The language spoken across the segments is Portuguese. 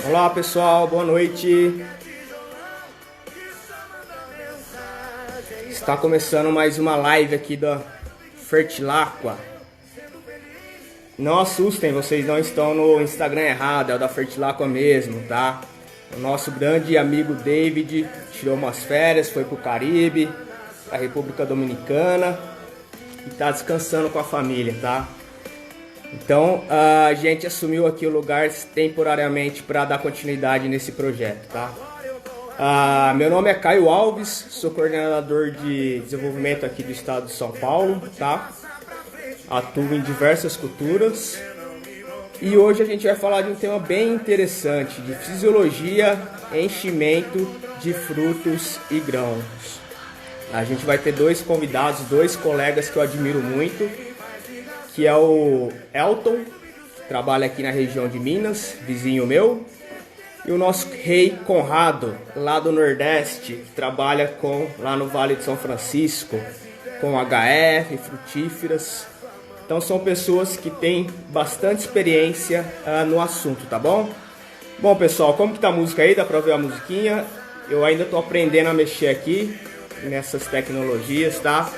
Olá pessoal, boa noite. Está começando mais uma live aqui da Fertilaqua. Não assustem, vocês não estão no Instagram errado, é o da Fertilaqua mesmo, tá? O nosso grande amigo David tirou umas férias, foi pro Caribe, a República Dominicana, e tá descansando com a família, tá? Então a gente assumiu aqui o lugar temporariamente para dar continuidade nesse projeto, tá? Meu nome é Caio Alves, sou coordenador de desenvolvimento aqui do estado de São Paulo, tá? Atuo em diversas culturas e hoje a gente vai falar de um tema bem interessante, de fisiologia, enchimento de frutos e grãos. A gente vai ter dois convidados, dois colegas que eu admiro muito, que é o Elton, que trabalha aqui na região de Minas, vizinho meu, e o nosso rei Conrado, lá do Nordeste, que trabalha lá no Vale de São Francisco, com HF, frutíferas. Então são pessoas que têm bastante experiência no assunto, tá bom? Bom pessoal, como que tá a música aí? Dá pra ver a musiquinha? Eu ainda tô aprendendo a mexer aqui nessas tecnologias, tá?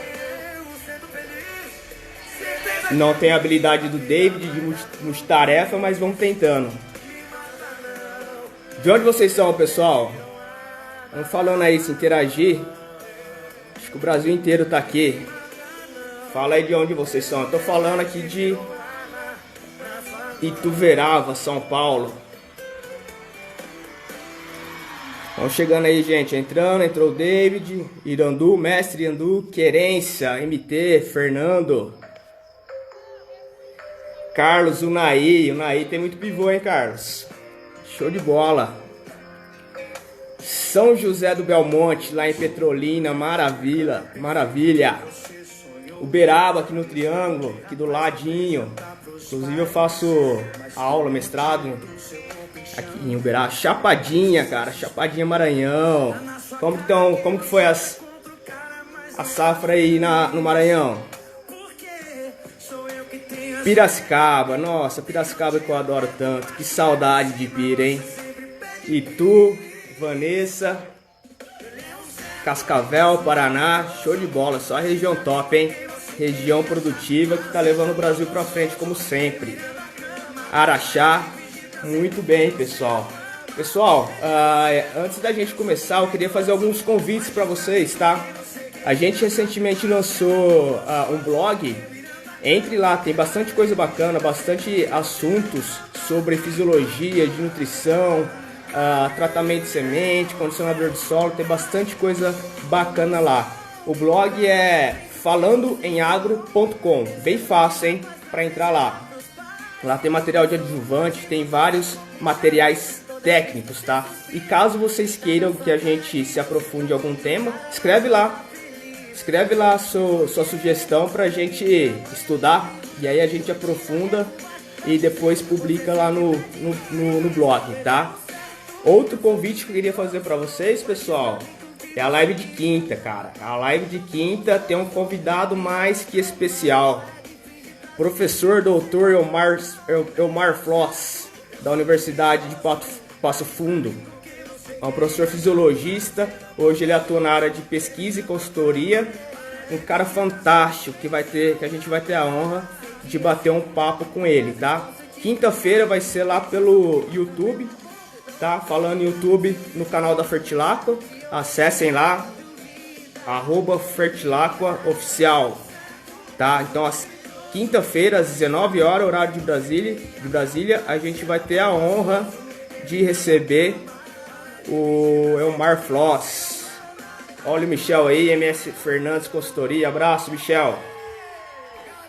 Não tenho a habilidade do David de multitarefa, mas vamos tentando. De onde vocês são, pessoal? Vamos falando aí, se interagir. Acho que o Brasil inteiro tá aqui. Fala aí de onde vocês são. Eu tô falando aqui de Ituverava, São Paulo. Vamos chegando aí, gente. Entrou o David, Irandu, Mestre Irandu, Querência, MT, Fernando, Carlos, Unai tem muito pivô, hein, Carlos? Show de bola. São José do Belmonte, lá em Petrolina, maravilha. Uberaba, aqui no Triângulo, aqui do ladinho. Inclusive eu faço aula, mestrado aqui em Uberaba. Chapadinha, cara, Chapadinha, Maranhão. Como que foi a safra aí no Maranhão? Piracicaba, nossa, Piracicaba que eu adoro tanto, que saudade de Pira, hein? E tu, Vanessa, Cascavel, Paraná, show de bola, só a região top, hein? Região produtiva que tá levando o Brasil pra frente como sempre. Araxá, muito bem, pessoal. Pessoal, antes da gente começar, eu queria fazer alguns convites para vocês, tá? A gente recentemente lançou um blog. Entre lá, tem bastante coisa bacana, bastante assuntos sobre fisiologia, de nutrição, tratamento de semente, condicionador de solo, tem bastante coisa bacana lá. O blog é falandoemagro.com, bem fácil, hein, para entrar lá. Lá tem material de adjuvante, tem vários materiais técnicos, tá? E caso vocês queiram que a gente se aprofunde em algum tema, escreve lá sua sugestão pra gente estudar, e aí a gente aprofunda e depois publica lá no blog, tá? Outro convite que eu queria fazer pra vocês, pessoal, é a live de quinta, cara. A live de quinta tem um convidado mais que especial. Professor Dr. Elmar Floss, da Universidade de Passo Fundo. É um professor fisiologista, hoje ele atua na área de pesquisa e consultoria, um cara fantástico que a gente vai ter a honra de bater um papo com ele, tá? Quinta-feira vai ser lá pelo YouTube, tá? Falando no YouTube, no canal da Fertilaqua, acessem lá, @Fertilaqua oficial, tá? Então, quinta-feira às 19 horas, horário de Brasília, a gente vai ter a honra de receber o Elmar Floss. Olha o Michel aí, MS Fernandes Consultoria. Abraço, Michel.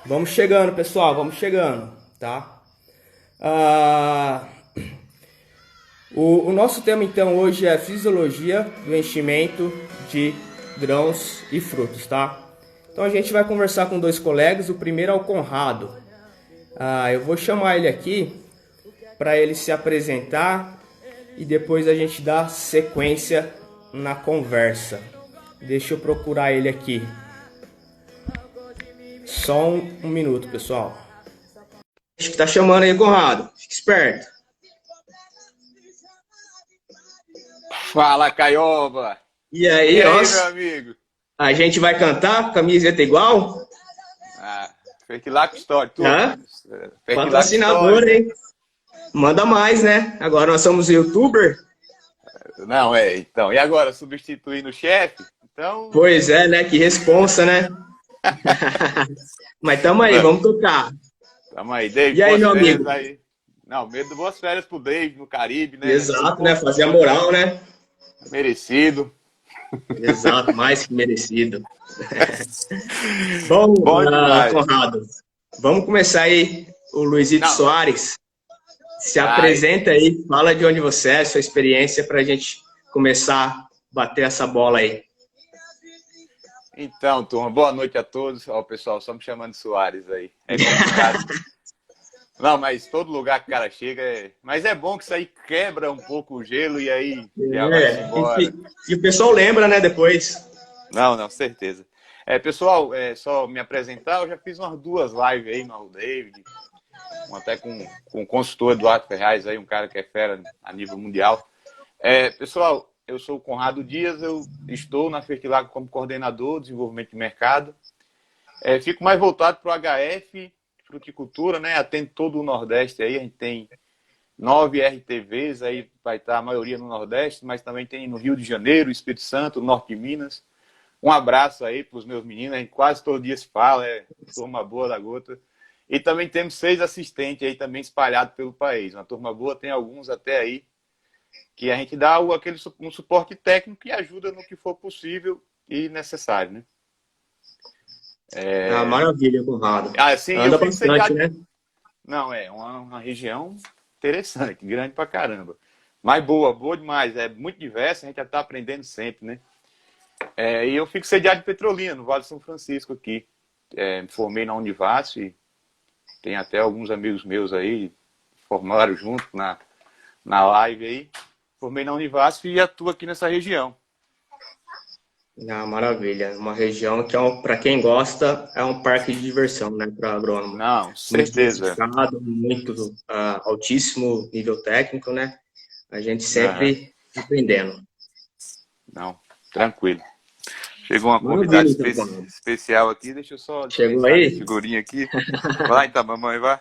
Vamos chegando, pessoal, vamos chegando, tá? O nosso tema então hoje é fisiologia do enchimento de grãos e frutos, tá? Então a gente vai conversar com dois colegas. O primeiro é o Conrado. Eu vou chamar ele aqui para ele se apresentar e depois a gente dá sequência na conversa. Deixa eu procurar ele aqui. Só um minuto, pessoal. Acho que tá chamando aí, Conrado. Fique esperto. Fala, Caioba! E E aí, ó, aí, meu amigo? a gente vai cantar camiseta igual? Ah, Fertilaco Story, tu? Hã? Fertilaco Story, Patrocinador, né? hein? Manda mais, né? Agora nós somos youtuber. Não, então. E agora, substituindo o chefe? Então, Pois é, né? Que responsa, né? Mas tamo aí, não, vamos tocar. tamo aí. Dave, E aí, boas meu férias amigo? aí. Não, medo, boas férias pro Dave no Caribe, né? Aí, Exato, né? pô, Fazer a moral, né? merecido. Exato, mais que merecido. Bom, Bom demais. Conrado, vamos começar aí. O Luizito Não, Soares se ai, apresenta aí, fala de onde você é, sua experiência, para a gente começar a bater essa bola aí. então, turma, boa noite a todos. Ó, pessoal, só me chamando de Soares aí. É complicado. Não, mas todo lugar que o cara chega é. Mas é bom que isso aí quebra um pouco o gelo e aí já vai-se É, embora. e o pessoal lembra, né, depois. Não, não, certeza. Pessoal, só me apresentar, eu já fiz umas duas lives aí no David, até com o consultor Eduardo Ferraz, aí, um cara que é fera a nível mundial. Pessoal, eu sou o Conrado Dias, eu estou na Fertilago como coordenador de desenvolvimento de mercado. Fico mais voltado para o HF, fruticultura, né? Atendo todo o Nordeste aí, a gente tem 9 RTVs, aí vai estar a maioria no Nordeste, mas também tem no Rio de Janeiro, Espírito Santo, Norte de Minas. Um abraço aí para os meus meninos, a gente quase todo dia se fala, turma boa da gota. E também temos 6 assistentes aí também espalhados pelo país. Uma turma boa, tem alguns até aí, que a gente dá um suporte técnico que ajuda no que for possível e necessário, né? Ah, maravilha, Conrado. Sim, eu Anda fico bastante, sediado. né? Não, uma região interessante, grande pra caramba. Mas boa, boa demais. É muito diversa, a gente já está aprendendo sempre, né? E eu fico sediado em Petrolina, no Vale de São Francisco aqui. Me formei na Univasf, e tem até alguns amigos meus aí, formaram junto na live aí. Formei na Univasf e atuo aqui nessa região. Ah, maravilha. Uma região que, para quem gosta, é um parque de diversão, né, para agrônomo. Não, Muito certeza. diversificado, muito altíssimo nível técnico, né? A gente Aham. sempre aprendendo. Não, tranquilo. Chegou uma convidada Maravilha, então, Conrado. especial aqui, deixa eu só Chegou dispensar minha aí? figurinha aqui. Vai então, mamãe, vai.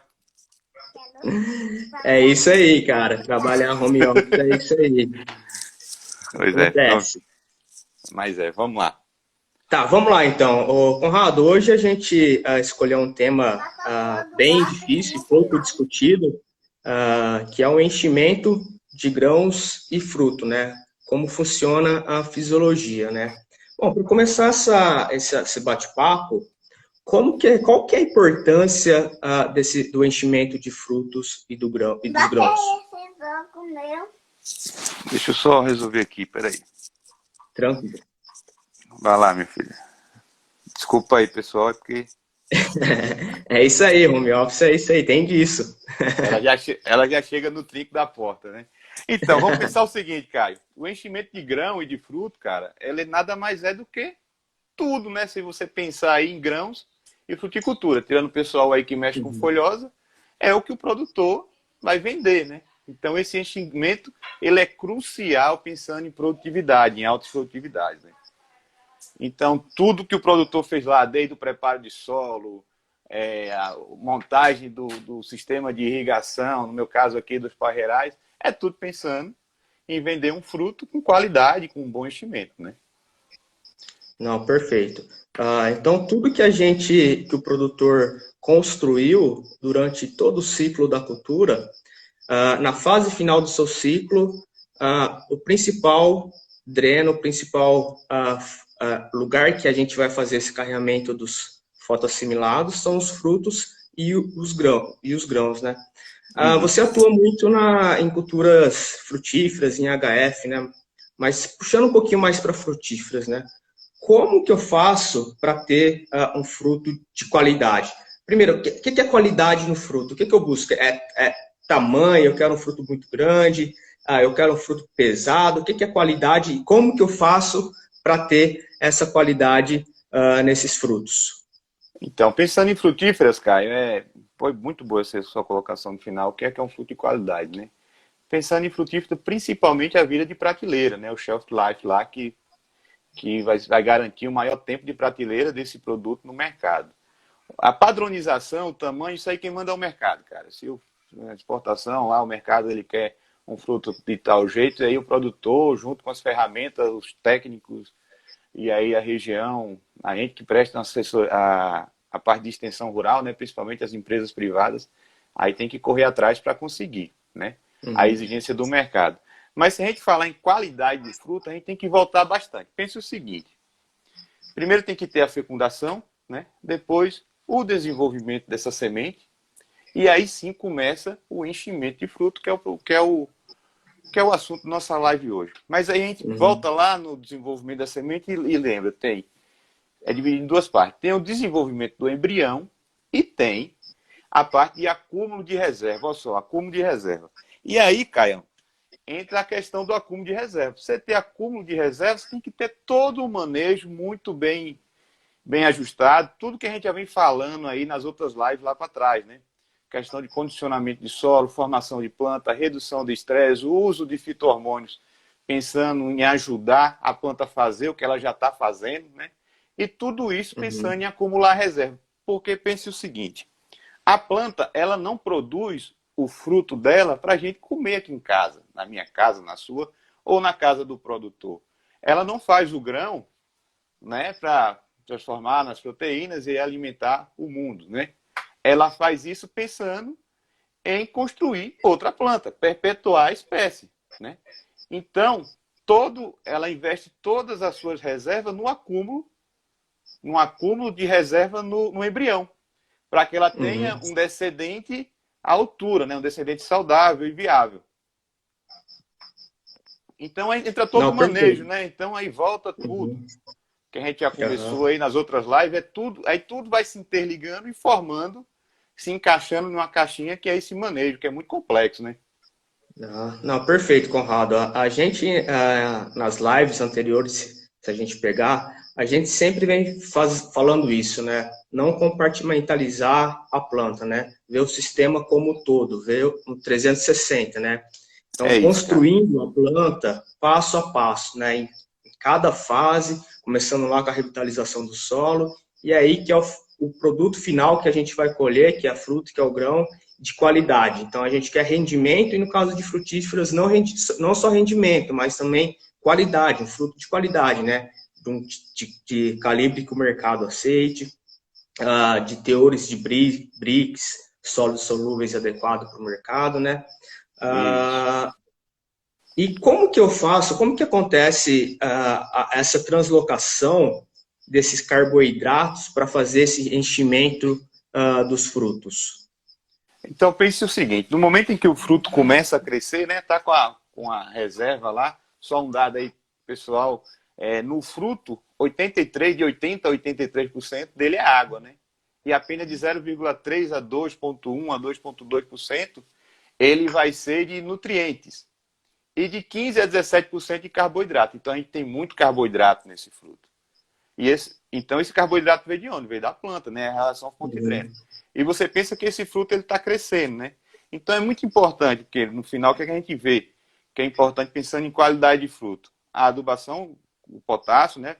É isso aí, cara. Trabalhar home office é isso aí. Pois é, então, Acontece. mas vamos lá. Tá, vamos lá então. Ô, Conrado, hoje a gente escolheu um tema bem difícil, pouco discutido, que é o enchimento de grãos e fruto, né? Como funciona a fisiologia, né? Bom, para começar esse bate-papo, qual que é a importância do enchimento de frutos e dos grãos? Deixa eu só resolver aqui, peraí. Tranquilo. Vai lá, minha filha. Desculpa aí, pessoal, é porque É isso aí, home office é isso aí, tem disso. ela já chega no trinco da porta, né? Então, vamos pensar o seguinte, Caio. O enchimento de grão e de fruto, cara, ele nada mais é do que tudo, né? Se você pensar aí em grãos e fruticultura, tirando o pessoal aí que mexe com Uhum. folhosa, é o que o produtor vai vender, né? Então, esse enchimento, ele é crucial pensando em produtividade, em altas produtividades, né? Então, tudo que o produtor fez lá, desde o preparo de solo, a montagem do sistema de irrigação, no meu caso aqui dos parreirais, é tudo pensando em vender um fruto com qualidade, com um bom enchimento, né? Não, perfeito. Então, tudo que o produtor construiu durante todo o ciclo da cultura, na fase final do seu ciclo, o principal dreno, o principal lugar que a gente vai fazer esse carregamento dos fotoassimilados são os frutos e os grãos, né? Uhum. Você atua muito em culturas frutíferas, em HF, né? Mas puxando um pouquinho mais para frutíferas, né? Como que eu faço para ter um fruto de qualidade? Primeiro, o que é qualidade no fruto? O que eu busco? É tamanho? Eu quero um fruto muito grande? Eu quero um fruto pesado? O que é qualidade? E como que eu faço para ter essa qualidade nesses frutos? Então, pensando em frutíferas, Caio, foi muito boa essa sua colocação no final, o que é um fruto de qualidade, né? pensando em frutífera, principalmente a vida de prateleira, né? O shelf life lá, que vai garantir o maior tempo de prateleira desse produto no mercado. A padronização, o tamanho, isso aí quem manda é o mercado, cara. Se a exportação lá, o mercado ele quer um fruto de tal jeito, aí o produtor, junto com as ferramentas, os técnicos, e aí a região, a gente que presta a parte de extensão rural, né, principalmente as empresas privadas, aí tem que correr atrás para conseguir, né, a exigência do mercado. Mas se a gente falar em qualidade de fruta, a gente tem que voltar bastante. Pense o seguinte, primeiro tem que ter a fecundação, né, depois o desenvolvimento dessa semente, e aí sim começa o enchimento de fruto, que é o assunto da nossa live hoje. Mas aí a gente volta lá no desenvolvimento da semente e lembra, é dividido em duas partes. Tem o desenvolvimento do embrião e tem a parte de acúmulo de reserva. Olha só, acúmulo de reserva. E aí, Caião, entra a questão do acúmulo de reserva. Pra você ter acúmulo de reserva, você tem que ter todo o manejo muito bem ajustado, tudo que a gente já vem falando aí nas outras lives lá para trás, né? Questão de condicionamento de solo, formação de planta, redução de estresse, o uso de fito-hormônios, pensando em ajudar a planta a fazer o que ela já está fazendo, né? E tudo isso pensando em acumular reserva. Porque pense o seguinte, a planta, ela não produz o fruto dela para a gente comer aqui em casa, na minha casa, na sua, ou na casa do produtor. Ela não faz o grão, né, para transformar nas proteínas e alimentar o mundo, né? Ela faz isso pensando em construir outra planta, perpetuar a espécie, né? Então, ela investe todas as suas reservas no acúmulo de reserva no embrião, para que ela tenha um descendente à altura, né? Um descendente saudável e viável. Então, aí entra todo o manejo, né? Então, aí volta tudo que a gente já começou aí nas outras lives, aí tudo vai se interligando e formando, se encaixando numa caixinha que é esse manejo, que é muito complexo, né? Não, perfeito, Conrado. A gente, nas lives anteriores, se a gente pegar, a gente sempre vem falando isso, né? Não compartimentalizar a planta, né? Ver o sistema como um todo, ver o 360, né? Então, construindo a planta passo a passo, né? Em cada fase, começando lá com a revitalização do solo, e aí que é o produto final que a gente vai colher, que é a fruta, que é o grão, de qualidade. Então, a gente quer rendimento, e no caso de frutíferas, não só rendimento, mas também qualidade, um fruto de qualidade, né? De calibre que o mercado aceite, de teores de BRICS, sólidos solúveis adequados para o mercado, né? E como que eu faço, como que acontece essa translocação desses carboidratos para fazer esse enchimento dos frutos? Então pense o seguinte, no momento em que o fruto começa a crescer, né, tá com a reserva lá, só um dado aí, pessoal, no fruto, de 80% a 83% dele é água, né? E apenas de 0,3% a 2,1% a 2,2% ele vai ser de nutrientes. E de 15% a 17% de carboidrato. Então a gente tem muito carboidrato nesse fruto. Então esse carboidrato veio de onde? Veio da planta, né? A relação fonte-dreno. E você pensa que esse fruto está crescendo, né? Então é muito importante, porque no final o que a gente vê? Que é importante pensando em qualidade de fruto. A adubação, o potássio, né?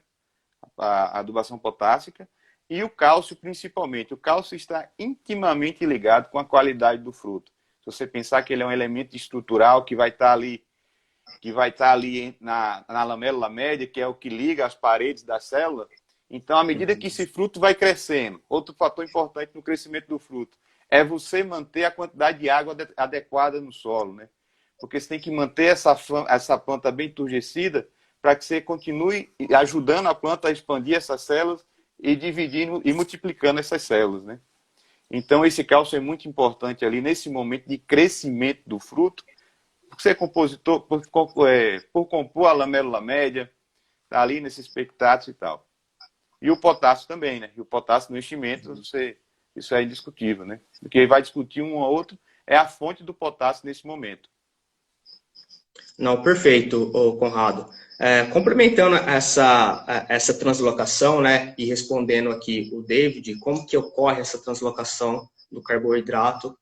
A adubação potássica e o cálcio principalmente. O cálcio está intimamente ligado com a qualidade do fruto. Se você pensar que ele é um elemento estrutural que vai estar ali na lamélula média, que é o que liga as paredes da célula. Então, à medida que esse fruto vai crescendo, outro fator importante no crescimento do fruto é você manter a quantidade de água adequada no solo, né? Porque você tem que manter essa planta bem enturgecida para que você continue ajudando a planta a expandir essas células e dividindo e multiplicando essas células, né? Então, esse cálcio é muito importante ali nesse momento de crescimento do fruto, por ser compositor, por compor a lamélula média, tá ali nesses pectatos e tal. E o potássio também, né? E o potássio no enchimento, isso é indiscutível, né? O que vai discutir um ou outro é a fonte do potássio nesse momento. Não, perfeito, Conrado. Complementando essa translocação, né, e respondendo aqui o David, como que ocorre essa translocação do carboidrato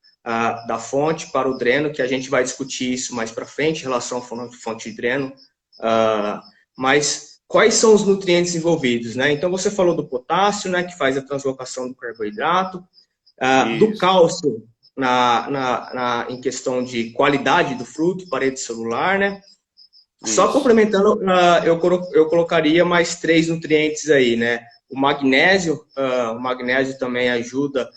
da fonte para o dreno, que a gente vai discutir isso mais para frente, em relação à fonte de dreno. Mas quais são os nutrientes envolvidos, né? Então, você falou do potássio, né, que faz a translocação do carboidrato, do cálcio em questão de qualidade do fruto, parede celular, né? Só complementando, eu colocaria mais 3 nutrientes aí, né? O magnésio também ajuda,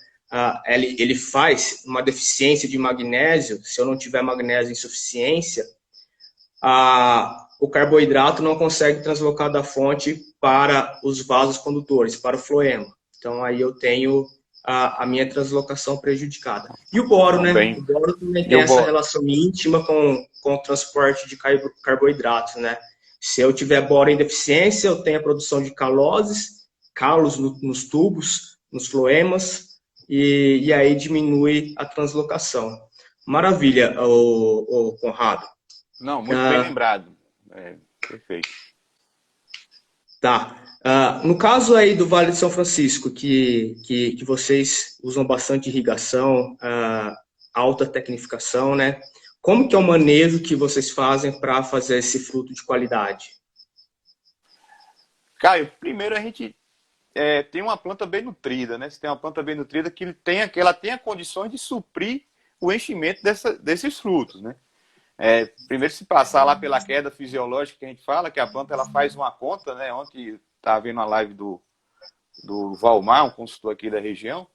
ele faz uma deficiência de magnésio, se eu não tiver magnésio em suficiência, o carboidrato não consegue translocar da fonte para os vasos condutores, para o floema. Então, aí eu tenho a minha translocação prejudicada. E o boro, né? O boro também tem essa relação íntima com o transporte de carboidratos, né? Se eu tiver boro em deficiência, eu tenho a produção de calos nos tubos, nos floemas, e aí diminui a translocação. Maravilha, Conrado. Não, muito bem lembrado. Perfeito. Tá. No caso aí do Vale de São Francisco, que vocês usam bastante irrigação, alta tecnificação, né? Como que é o manejo que vocês fazem para fazer esse fruto de qualidade? Caio, primeiro a gente tem uma planta bem nutrida, né? Você tem uma planta bem nutrida que ela tenha condições de suprir o enchimento desses frutos, né? Primeiro, se passar lá pela queda fisiológica que a gente fala, que a planta ela faz uma conta, né? Ontem estava vendo a live do Valmar, um consultor aqui da região,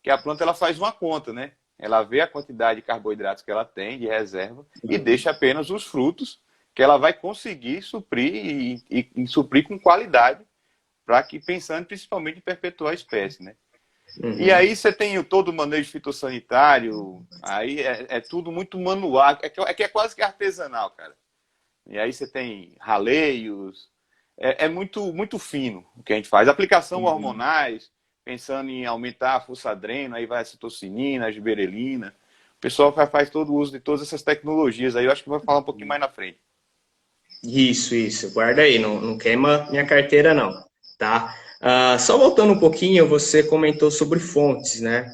que a planta ela faz uma conta, né? Ela vê a quantidade de carboidratos que ela tem de reserva e deixa apenas os frutos que ela vai conseguir suprir e suprir com qualidade, pensando principalmente em perpetuar a espécie, né? E aí você tem todo o manejo fitossanitário, aí é tudo muito manual, é quase que artesanal, cara. E aí você tem raleios, é muito, muito fino o que a gente faz. Aplicação hormonais, pensando em aumentar a força-dreno, aí vai a citocinina, a giberelina. O pessoal faz todo o uso de todas essas tecnologias, aí eu acho que vai falar um pouquinho mais na frente. Isso. Guarda aí, não queima minha carteira não, tá? Só voltando um pouquinho, você comentou sobre fontes, né?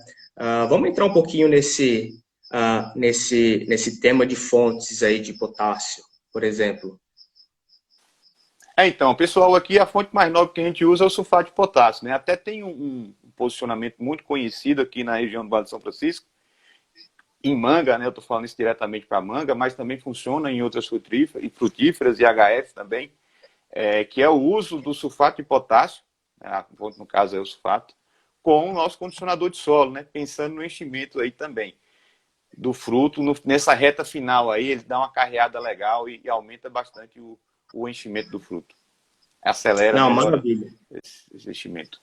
Vamos entrar um pouquinho nesse tema de fontes aí de potássio, por exemplo. Então, pessoal, aqui a fonte mais nova que a gente usa é o sulfato de potássio, né? Até tem um posicionamento muito conhecido aqui na região do Vale de São Francisco, em manga, né? Eu estou falando isso diretamente para manga, mas também funciona em outras frutíferas e HF também, que é o uso do sulfato de potássio, no caso é o sulfato, com o nosso condicionador de solo, né? Pensando no enchimento aí também do fruto, nessa reta final aí, ele dá uma carreada legal e aumenta bastante o enchimento do fruto. Acelera esse enchimento.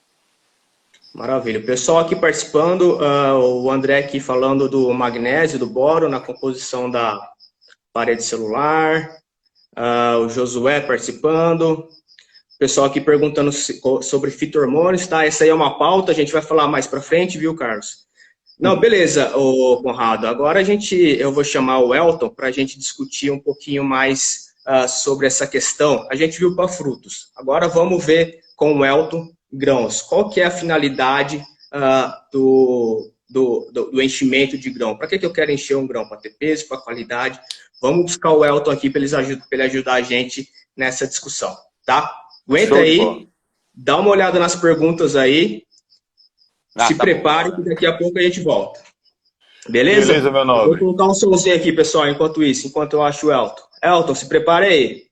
Maravilha. O pessoal aqui participando, o André aqui falando do magnésio, do boro na composição da parede celular, o Josué participando, o pessoal aqui perguntando sobre fito-hormônios, tá? Essa aí é uma pauta, a gente vai falar mais para frente, viu, Carlos? Não, beleza, Conrado. Agora eu vou chamar o Elton para a gente discutir um pouquinho mais sobre essa questão. A gente viu para frutos. Agora vamos ver com o Elton grãos. Qual que é a finalidade do enchimento de grão? Para que eu quero encher um grão? Para ter peso, para qualidade? Vamos buscar o Elton aqui para ele ajudar a gente nessa discussão, tá? Aguenta aí, dá uma olhada nas perguntas aí, se prepare que daqui a pouco a gente volta. Beleza? Beleza, meu nobre. Vou colocar um somzinho aqui, pessoal, enquanto eu acho o Elton. Elton, se prepare aí.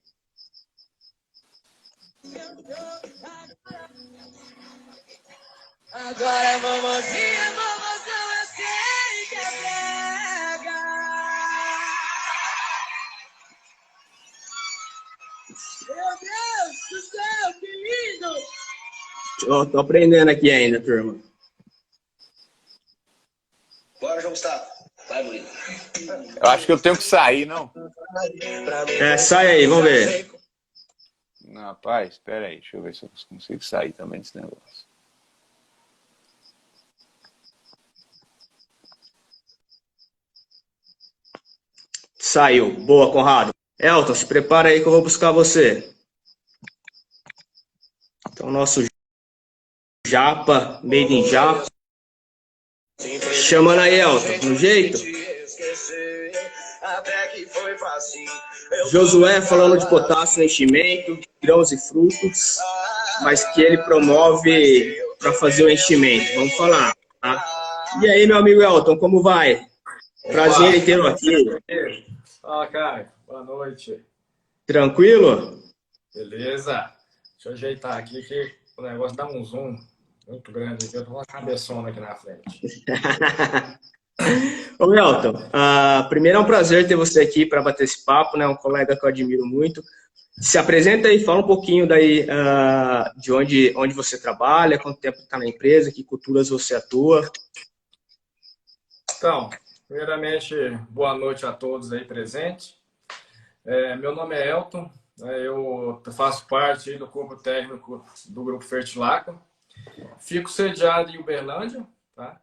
Agora, mamãozinha, mamãozão, eu sei que é brega. Meu Deus do céu, que lindo! Tô aprendendo aqui ainda, turma. Bora, João Gustavo. Vai, Murilo. Eu acho que eu tenho que sair, não? Sai aí, vamos ver. Não, rapaz, espera aí. Deixa eu ver se eu consigo sair também desse negócio. Saiu. Boa, Conrado. Elton, se prepara aí que eu vou buscar você. Então, nosso Japa, Made in Japa. Chamando aí, Elton, no jeito? Josué falando de potássio no enchimento, grãos e frutos, mas que ele promove para fazer o enchimento. Vamos falar, tá? E aí, meu amigo Elton, como vai? Prazer em tê-lo aqui. Fala, cara. Boa noite. Tranquilo? Beleza? Deixa eu ajeitar aqui que o negócio dá um zoom muito grande aqui. Eu tô com uma cabeçona aqui na frente. Ô, Elton, primeiro é um prazer ter você aqui para bater esse papo, né? Um colega que eu admiro muito. Se apresenta aí, fala um pouquinho daí de onde você trabalha, quanto tempo está na empresa, que culturas você atua. Então, primeiramente, boa noite a todos aí presentes. Meu nome é Elton, eu faço parte aí do corpo técnico do Grupo Fertilaco. Fico sediado em Uberlândia, tá?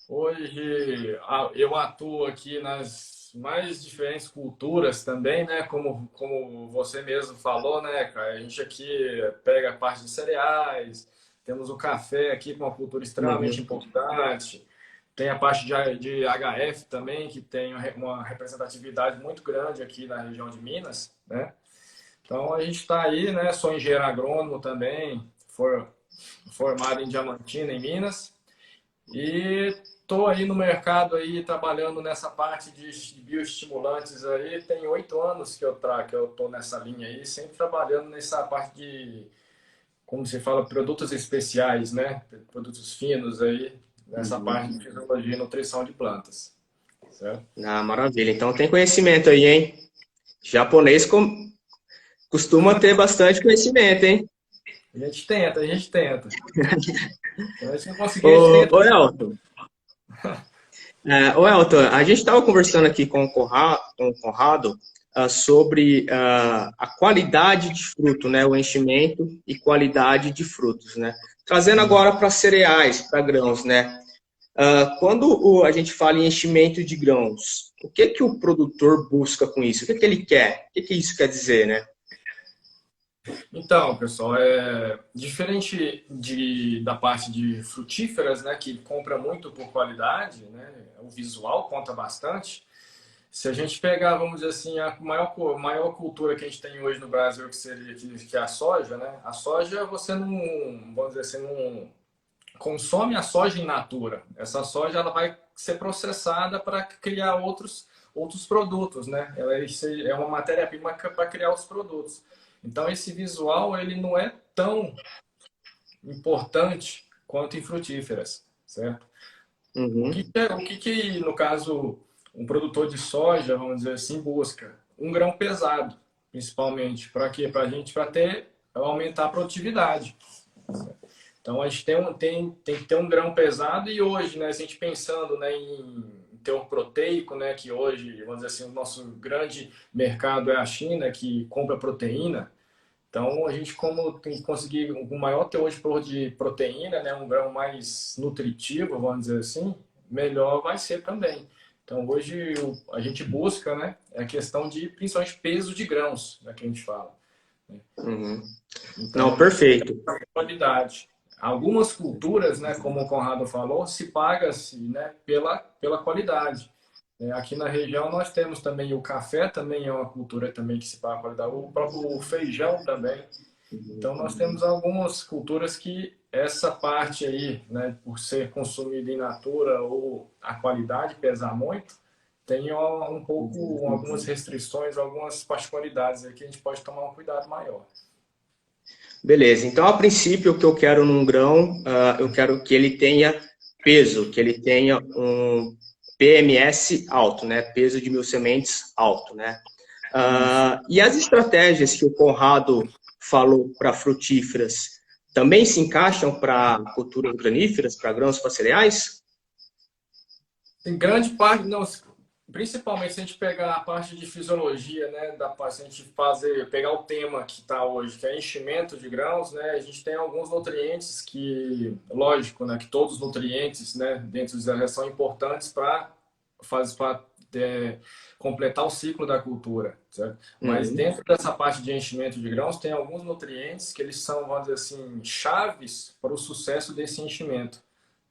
Hoje eu atuo aqui nas mais diferentes culturas também, né? Como você mesmo falou, né, cara? A gente aqui pega a parte de cereais, temos o café aqui com uma cultura extremamente importante, tem a parte de HF também, que tem uma representatividade muito grande aqui na região de Minas, né? Então a gente está aí, né? Sou engenheiro agrônomo também, formado em Diamantina, em Minas, e estou aí no mercado aí trabalhando nessa parte de bioestimulantes aí. Tem 8 anos que eu estou nessa linha aí, sempre trabalhando nessa parte de, como se fala, produtos especiais, né? Produtos finos aí, nessa parte de fisiologia e nutrição de plantas. Certo? Maravilha. Então tem conhecimento aí, hein? Japonês costuma ter bastante conhecimento, hein? A gente tenta, a gente tenta. Então, se não conseguir, a gente tenta. Ô, Elton. Elton, a gente estava conversando aqui com o Conrado sobre a qualidade de fruto, né? O enchimento e qualidade de frutos, né? Trazendo agora para cereais, para grãos, né? Quando a gente fala em enchimento de grãos, o que o produtor busca com isso? O que ele quer? O que isso quer dizer, né? Então, pessoal, diferente da parte de frutíferas, né, que compra muito por qualidade, né, o visual conta bastante. Se a gente pegar, vamos dizer assim, a maior cultura que a gente tem hoje no Brasil, que é a soja, né? A soja, você não, vamos dizer assim, não consome a soja in natura. Essa soja ela vai ser processada para criar outros produtos, né? Ela é uma matéria-prima para criar outros produtos. Então, esse visual ele não é tão importante quanto em frutíferas, certo? Uhum. O que, no caso, um produtor de soja, vamos dizer assim, busca? Um grão pesado, principalmente. Para quê? Para aumentar a produtividade. Então, a gente tem que ter um grão pesado e hoje, né, se a gente pensando, né, em teor proteico, né, que hoje, vamos dizer assim, o nosso grande mercado é a China, que compra proteína. Então, a gente, como tem que conseguir um maior teor de proteína, né, um grão mais nutritivo, vamos dizer assim, melhor vai ser também. Então, hoje a gente busca, né, a questão de, principalmente, peso de grãos, né, que a gente fala. Uhum. Então, Não, perfeito. Qualidade. Algumas culturas, né, como o Conrado falou, se paga-se, né, pela qualidade. Aqui na região nós temos também o café, também é uma cultura também que se paga a qualidade, o próprio feijão também. Então nós temos algumas culturas que essa parte aí, né, por ser consumida in natura ou a qualidade pesar muito, tem algumas restrições, algumas particularidades aí que a gente pode tomar um cuidado maior. Beleza, então a princípio o que eu quero num grão, eu quero que ele tenha peso, que ele tenha um PMS alto, né? Peso de 1000 sementes alto, né? E as estratégias que o Conrado falou para frutíferas também se encaixam para culturas graníferas, para grãos, para cereais? Em grande parte, não, principalmente se a gente pegar a parte de fisiologia, né, se a gente pegar o tema que está hoje, que é enchimento de grãos, né, a gente tem alguns nutrientes que, lógico, né, que todos os nutrientes, né, dentro da são importantes para completar o ciclo da cultura, certo? Mas dentro dessa parte de enchimento de grãos tem alguns nutrientes que eles são, vamos dizer assim, chaves para o sucesso desse enchimento,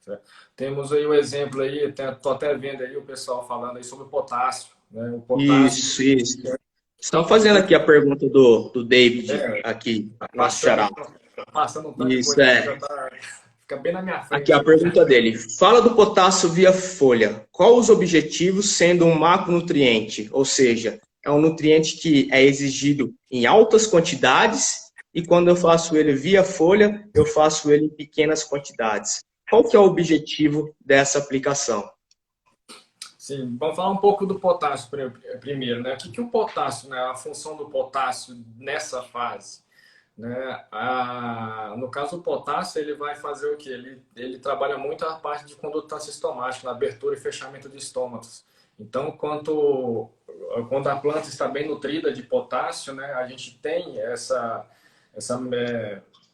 certo? Temos aí o exemplo aí, estou até vendo aí o pessoal falando aí sobre o potássio, né? O potássio Isso, isso. Estão fazendo aqui a pergunta do David, aqui, nosso passando, xará. passando um tanto de Isso coisa aqui, é. já tá, fica bem na minha Aqui a frente hoje. pergunta dele. Fala do potássio via folha. Qual os objetivos sendo um macronutriente? Ou seja, é um nutriente que é exigido em altas quantidades e quando eu faço ele via folha, eu faço ele em pequenas quantidades. Qual que é o objetivo dessa aplicação? Sim, vamos falar um pouco do potássio primeiro, né? O que o potássio, né? A função do potássio nessa fase, né? No caso do potássio, ele vai fazer o quê? Ele trabalha muito a parte de condutância estomática, na abertura e fechamento de estômatos. Então, quando a planta está bem nutrida de potássio, né? A gente tem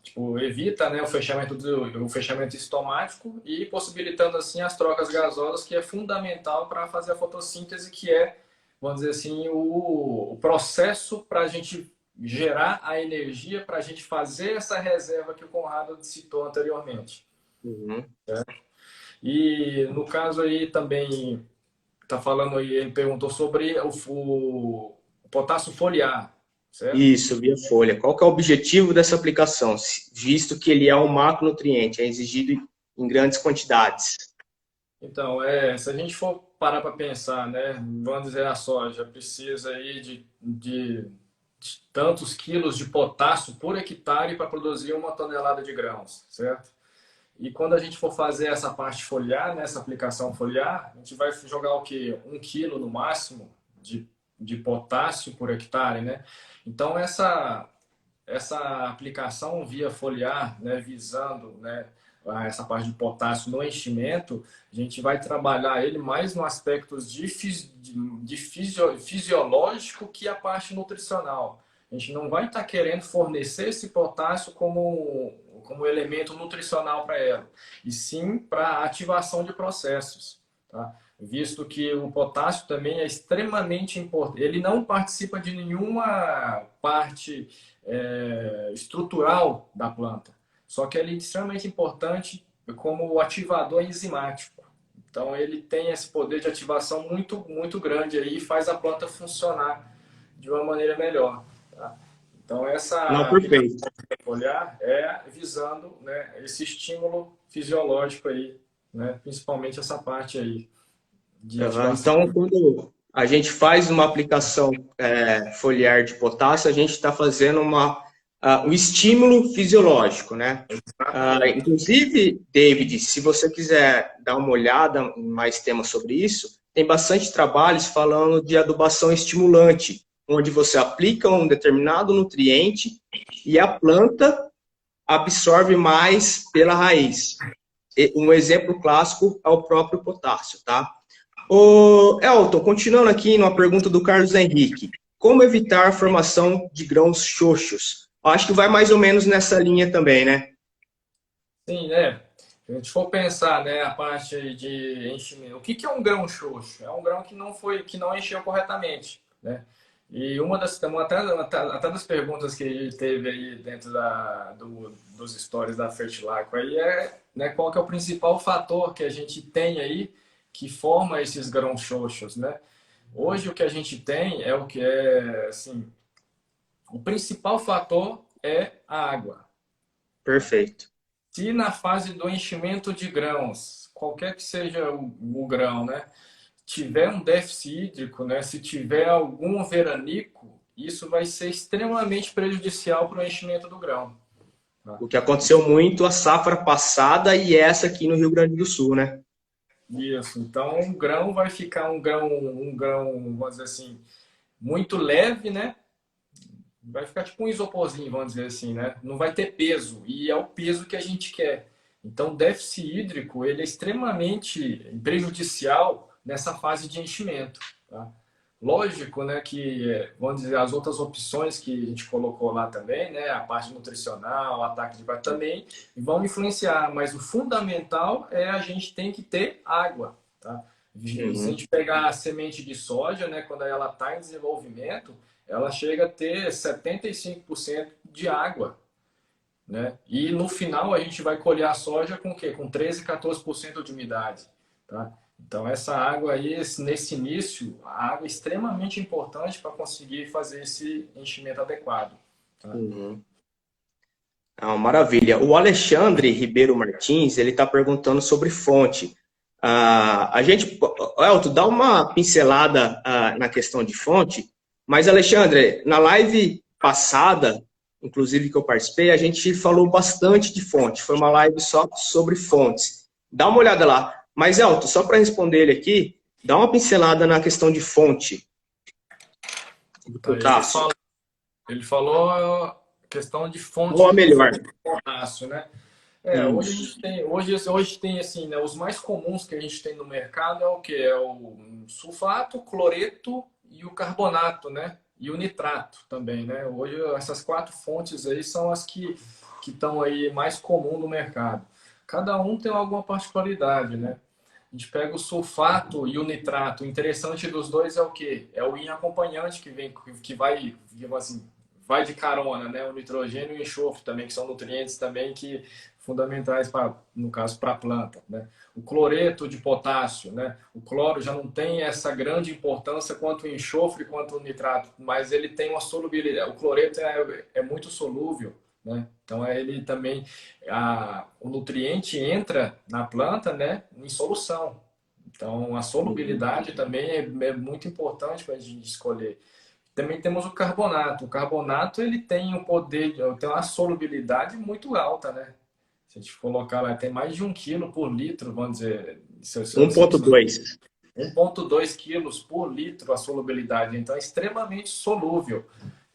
tipo, evita, né, o fechamento estomático e possibilitando assim as trocas gasosas, que é fundamental para fazer a fotossíntese, que é, vamos dizer assim, o processo para a gente gerar a energia para a gente fazer essa reserva que o Conrado citou anteriormente. Uhum. E no caso aí também está falando aí, ele perguntou sobre o potássio foliar, certo? Isso, via folha. Qual que é o objetivo dessa aplicação? Visto que ele é um macronutriente, é exigido em grandes quantidades. Então, se a gente for parar para pensar, né, vamos dizer, a soja precisa aí de tantos quilos de potássio por hectare para produzir 1 tonelada de grãos, certo? E quando a gente for fazer essa parte foliar, né, essa aplicação foliar, a gente vai jogar o quê? 1 quilo no máximo de potássio por hectare, né? Então, essa aplicação via foliar, né, visando, né, essa parte de potássio no enchimento, a gente vai trabalhar ele mais no aspecto fisiológico que a parte nutricional. A gente não vai estar querendo fornecer esse potássio como elemento nutricional para ela, e sim para ativação de processos, tá? Visto que o potássio também é extremamente importante. Ele não participa de nenhuma parte estrutural da planta. Só que ele é extremamente importante como ativador enzimático. Então ele tem esse poder de ativação muito, muito grande aí e faz a planta funcionar de uma maneira melhor. Tá? Então Não, essa aplicação perfeito. foliar é visando, né, esse estímulo fisiológico aí, né, principalmente essa parte aí de Uhum. ativação. Então, quando a gente faz uma aplicação foliar de potássio, a gente está fazendo um estímulo fisiológico, né? Inclusive, David, se você quiser dar uma olhada em mais temas sobre isso, tem bastante trabalhos falando de adubação estimulante, onde você aplica um determinado nutriente e a planta absorve mais pela raiz. Um exemplo clássico é o próprio potássio, tá? Ô, Elton, continuando aqui numa pergunta do Carlos Henrique. Como evitar a formação de grãos xoxos? Acho que vai mais ou menos nessa linha também, né? Sim, né? Se a gente for pensar, né, a parte de enchimento, o que é um grão xoxo? É um grão que não encheu corretamente, né? E até das perguntas que ele teve aí dentro dos stories da Fertilaco aí né, qual que é o principal fator que a gente tem aí que forma esses grãos xoxos, né? Hoje o que a gente tem é o que é, assim, o principal fator é a água. Perfeito. Se na fase do enchimento de grãos, qualquer que seja o grão, né, tiver um déficit hídrico, né, se tiver algum veranico, isso vai ser extremamente prejudicial para o enchimento do grão. Tá? O que aconteceu muito a safra passada e essa aqui no Rio Grande do Sul, né? Isso. Então, um grão vai ficar um grão, vamos dizer assim, muito leve, né? Vai ficar tipo um isoporzinho, vamos dizer assim, né? Não vai ter peso, e é o peso que a gente quer. Então, o déficit hídrico, ele é extremamente prejudicial nessa fase de enchimento, tá? Lógico, né, que, vamos dizer, as outras opções que a gente colocou lá também, né, a parte nutricional, o ataque de bactéria também, vão influenciar, mas o fundamental é a gente tem que ter água, tá? Se a Uhum. gente pegar a semente de soja, né, quando ela está em desenvolvimento, ela chega a ter 75% de água. né? E no final a gente vai colher a soja com o quê? Com 13, 14% de umidade, tá? Então essa água aí, nesse início, a água é extremamente importante para conseguir fazer esse enchimento adequado, tá? Uhum. Maravilha. O Alexandre Ribeiro Martins, ele está perguntando sobre fonte. Elton, dá uma pincelada na questão de fonte, mas Alexandre, na live passada, inclusive que eu participei, a gente falou bastante de fonte. Foi uma live só sobre fontes. Dá uma olhada lá. Mas, Elton, só para responder ele aqui, dá uma pincelada na questão de fonte. Do Tá, potássio. ele falou questão de fonte Ou a melhor. de potássio, né? Hoje a Isso. gente tem, hoje tem assim, né, os mais comuns que a gente tem no mercado é o que? É o sulfato, o cloreto e o carbonato, né? E o nitrato também, né? Hoje essas 4 fontes aí são as que estão aí mais comum no mercado. Cada um tem alguma particularidade, né? A gente pega o sulfato e o nitrato. O interessante dos dois é o quê? É o yin acompanhante que vai, digamos assim, vai de carona, né? O nitrogênio e o enxofre também, que são nutrientes também que fundamentais para, no caso, para a planta, né? O cloreto de potássio, né? O cloro já não tem essa grande importância quanto o enxofre, quanto o nitrato, mas ele tem uma solubilidade. O cloreto é muito solúvel, né? Então ele também o nutriente entra na planta, né? Em solução. Então a solubilidade também é muito importante para a gente escolher. Também temos o carbonato. O carbonato ele tem o poder, tem uma solubilidade muito alta, né? Se a gente colocar lá, tem mais de 1 quilo por litro, vamos dizer. 1,2. 1,2 quilos por litro a solubilidade. Então é extremamente solúvel.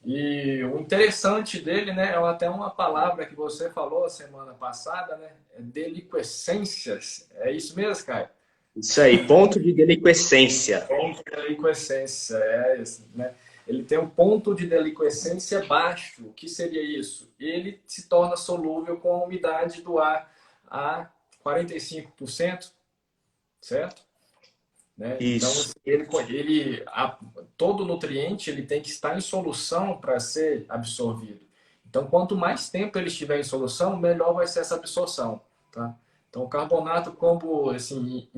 E o interessante dele, né, é até uma palavra que você falou semana passada, né? É deliquescências. É isso mesmo, Caio? Isso aí, ponto de deliquescência. Ponto de deliquescência, é isso, né? Ele tem um ponto de deliquescência baixo. O que seria isso? Ele se torna solúvel com a umidade do ar a 45%, certo? Né? Então, Isso. todo nutriente ele tem que estar em solução para ser absorvido. Então, quanto mais tempo ele estiver em solução, melhor vai ser essa absorção. Tá? Então, o carbonato, como assim,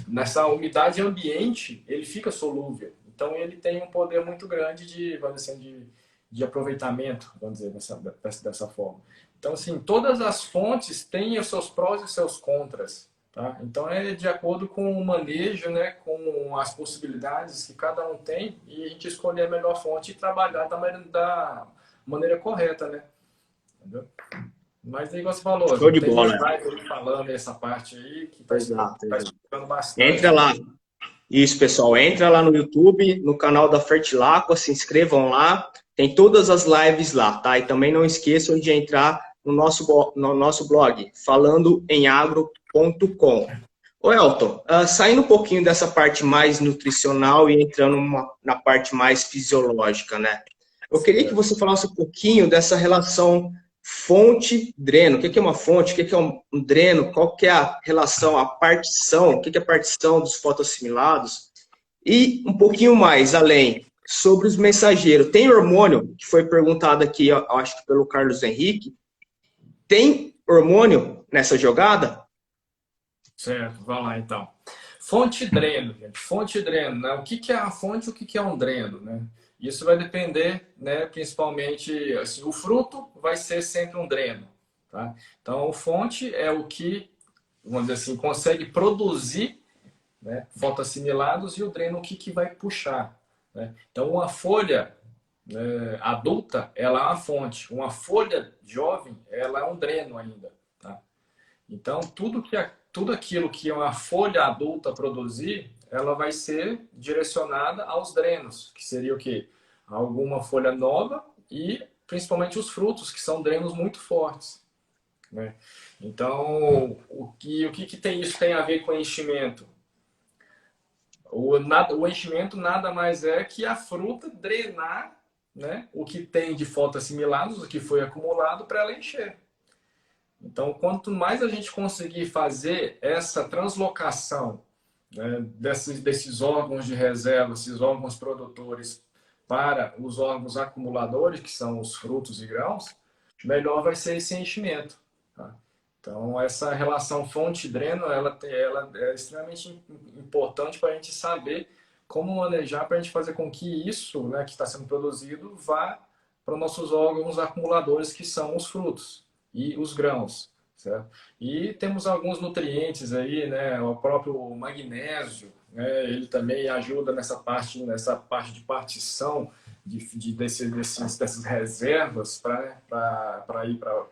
nessa umidade ambiente, ele fica solúvel. Então, ele tem um poder muito grande vamos dizer assim, de aproveitamento, vamos dizer dessa forma. Então, assim, todas as fontes têm os seus prós e seus contras. Tá? Então, é de acordo com o manejo, né, com as possibilidades que cada um tem e a gente escolher a melhor fonte e trabalhar da maneira correta, né? Entendeu? Mas aí você falou, Show de tem bola. falando essa parte aí que Exato. explicando bastante. Entra lá. Isso, pessoal. Entra lá no YouTube, no canal da Fertilacqua, se inscrevam lá. Tem todas as lives lá, tá? E também não esqueçam de entrar no nosso blog, falandoemagro.com. Ô, Elton, saindo um pouquinho dessa parte mais nutricional e entrando na parte mais fisiológica, né? Eu queria que você falasse um pouquinho dessa relação fonte-dreno. O que é uma fonte? O que é um dreno? Qual que é a relação, a partição? O que é a partição dos fotoassimilados? E um pouquinho mais além, sobre os mensageiros. Tem hormônio, que foi perguntado aqui, eu acho que pelo Carlos Henrique. Tem hormônio nessa jogada? Certo, vai lá então. Fonte-dreno, gente. Fonte-dreno, né? O que é a fonte e o que é um dreno, né? Isso vai depender, né, principalmente, assim, o fruto vai ser sempre um dreno, tá? Então, fonte é o que, vamos dizer assim, consegue produzir, né, fotoassimilados e o dreno o que vai puxar, né? Então, uma folha adulta, ela é uma fonte. Uma folha jovem, ela é um dreno ainda, tá? Então, tudo aquilo que uma folha adulta produzir, ela vai ser direcionada aos drenos, que seria o quê? Alguma folha nova e principalmente os frutos, que são drenos muito fortes, né? Então, o que tem isso tem a ver com enchimento? O enchimento nada mais é que a fruta drenar, né, o que tem de fotoassimilados, o que foi acumulado, para ela encher. Então, quanto mais a gente conseguir fazer essa translocação, né, desses órgãos de reserva, esses órgãos produtores, para os órgãos acumuladores, que são os frutos e grãos, melhor vai ser esse enchimento. Tá? Então, essa relação fonte-dreno, ela é extremamente importante para a gente saber como manejar, para a gente fazer com que isso, né, que está sendo produzido vá para os nossos órgãos acumuladores, que são os frutos e os grãos. Certo? E temos alguns nutrientes aí, né, o próprio magnésio, né, ele também ajuda nessa parte de partição dessas reservas para ir para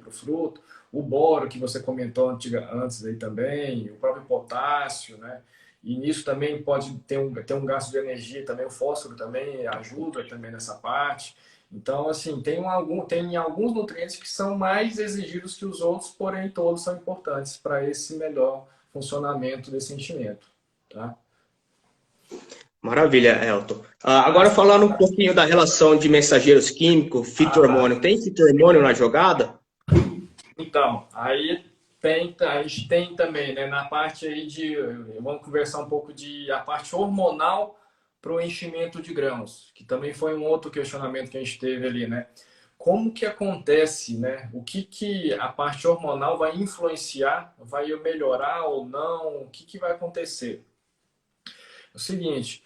o fruto. O boro, que você comentou antes aí também, o próprio potássio, né? E nisso também pode ter um gasto de energia, também o fósforo também ajuda também nessa parte. Então, assim, tem alguns nutrientes que são mais exigidos que os outros, porém todos são importantes para esse melhor funcionamento desse enchimento. Tá? Maravilha, Elton. Agora falando um pouquinho da relação de mensageiros químicos, fito-hormônio. Tem fito-hormônio na jogada? Então, aí a gente tem também, né, na parte aí vamos conversar um pouco a parte hormonal para o enchimento de grãos, que também foi um outro questionamento que a gente teve ali, né? Como que acontece, né? O que a parte hormonal vai influenciar, vai melhorar ou não, o que vai acontecer? É o seguinte,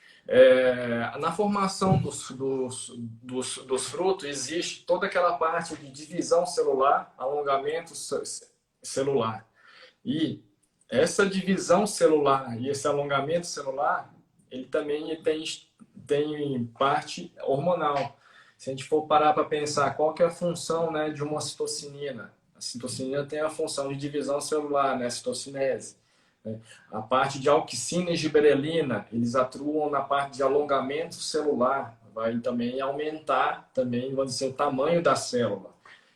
na formação dos frutos existe toda aquela parte de divisão celular, alongamento celular. E essa divisão celular e esse alongamento celular, ele também tem parte hormonal. Se a gente for parar para pensar qual que é a função, né, de uma citocinina, a citocinina tem a função de divisão celular, né, a citocinese. Né? A parte de auxina e gibberelina, eles atuam na parte de alongamento celular, vai também aumentar também, vamos dizer, o tamanho da célula.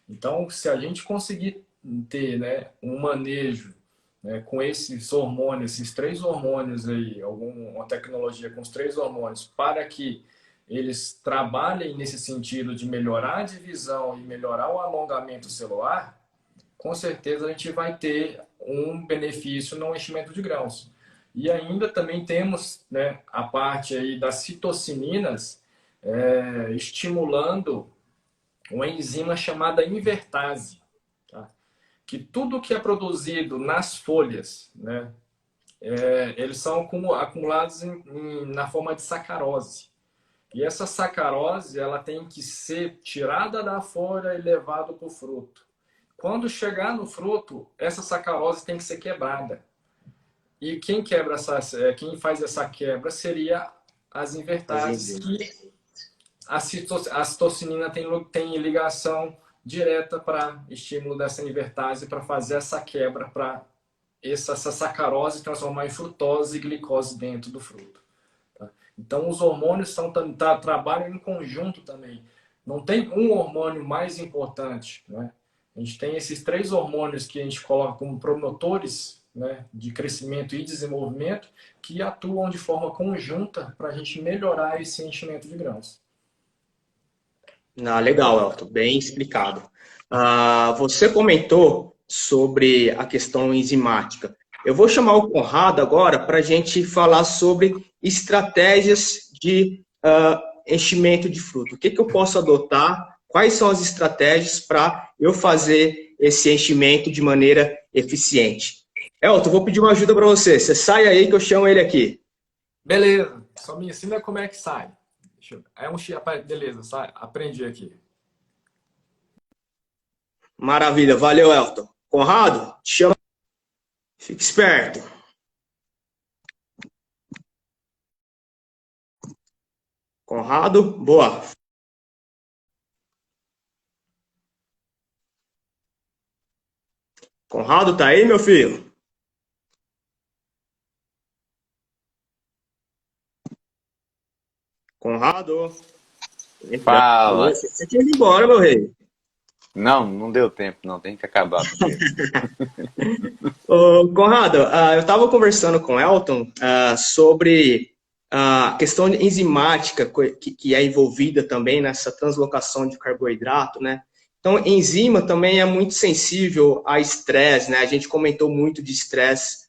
Então, se a gente conseguir ter, né, um manejo, né, com esses hormônios, esses 3 hormônios aí, uma tecnologia com os 3 hormônios, para que eles trabalhem nesse sentido de melhorar a divisão e melhorar o alongamento celular, com certeza a gente vai ter um benefício no enchimento de grãos. E ainda também temos, né, a parte aí das citocininas estimulando uma enzima chamada invertase. Que tudo que é produzido nas folhas, né, eles são acumulados na forma de sacarose. E essa sacarose, ela tem que ser tirada da folha e levada para o fruto. Quando chegar no fruto, essa sacarose tem que ser quebrada. E quem faz essa quebra seria as invertases, que a citocinina tem ligação direta para estímulo dessa invertase, para fazer essa quebra, para essa sacarose transformar em frutose e glicose dentro do fruto. Tá? Então, os hormônios trabalham em conjunto também. Não tem um hormônio mais importante. Né? A gente tem esses 3 hormônios que a gente coloca como promotores, né, de crescimento e desenvolvimento, que atuam de forma conjunta para a gente melhorar esse enchimento de grãos. Legal, Elton, bem explicado. Você comentou sobre a questão enzimática. Eu vou chamar o Conrado agora para a gente falar sobre estratégias de enchimento de fruto. O que eu posso adotar? Quais são as estratégias para eu fazer esse enchimento de maneira eficiente? Elton, vou pedir uma ajuda para você. Você sai aí que eu chamo ele aqui. Beleza, só me ensina como é que sai. Beleza, aprendi aqui. Maravilha, valeu, Elton. Conrado, te chama. Fique esperto. Conrado, boa. Conrado, tá aí, meu filho? Conrado. Fala. Você tinha ido embora, meu rei. Não deu tempo, não. Tem que acabar. Conrado, eu estava conversando com o Elton sobre a questão enzimática que é envolvida também nessa translocação de carboidrato, né? Então, enzima também é muito sensível a estresse, né? A gente comentou muito de estresse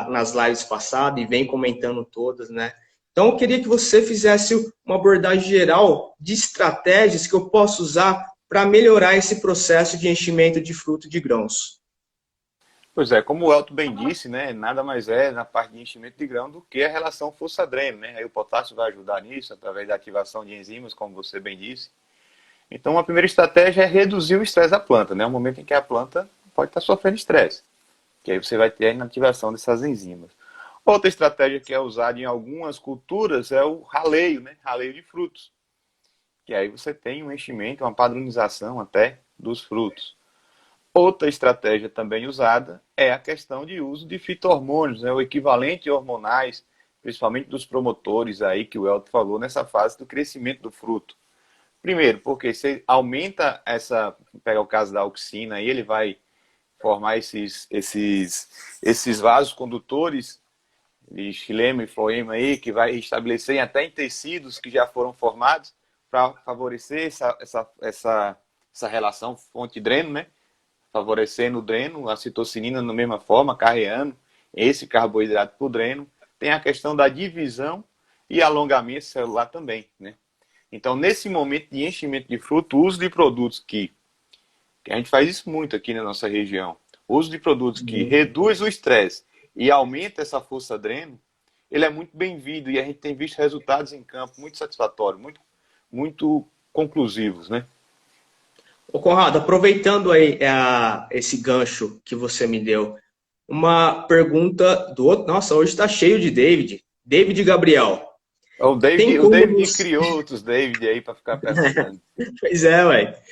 nas lives passadas e vem comentando todas, né? Então, eu queria que você fizesse uma abordagem geral de estratégias que eu posso usar para melhorar esse processo de enchimento de fruto de grãos? Pois é, como o Elton bem disse, né, nada mais é na parte de enchimento de grão do que a relação força-dreno, né? Aí o potássio vai ajudar nisso, através da ativação de enzimas, como você bem disse. Então, a primeira estratégia é reduzir o estresse da planta, né? O momento em que a planta pode estar sofrendo estresse, que aí você vai ter a inativação dessas enzimas. Outra estratégia que é usada em algumas culturas é o raleio, né? Raleio de frutos, que aí você tem um enchimento, uma padronização até dos frutos. Outra estratégia também usada é a questão de uso de fito-hormônios, né? O equivalente hormonais, principalmente dos promotores aí que o Elton falou nessa fase do crescimento do fruto. Primeiro, porque você aumenta essa, pega o caso da auxina, aí ele vai formar esses vasos condutores de xilema e floema aí, que vai estabelecer até em tecidos que já foram formados para favorecer essa relação fonte-dreno, né? Favorecendo o dreno, a citocinina na mesma forma, carreando esse carboidrato para o dreno. Tem a questão da divisão e alongamento celular também, né? Então, nesse momento de enchimento de fruto, o uso de produtos que a gente faz isso muito aqui na nossa região, o uso de produtos que reduz o estresse e aumenta essa força dreno, ele é muito bem-vindo e a gente tem visto resultados em campo muito satisfatórios, muito conclusivos, né? Ô Conrado, aproveitando aí esse gancho que você me deu, uma pergunta do outro. Nossa, hoje está cheio de David. David Gabriel. O Tem David como criou outros David aí para ficar perguntando. Pois é, ué.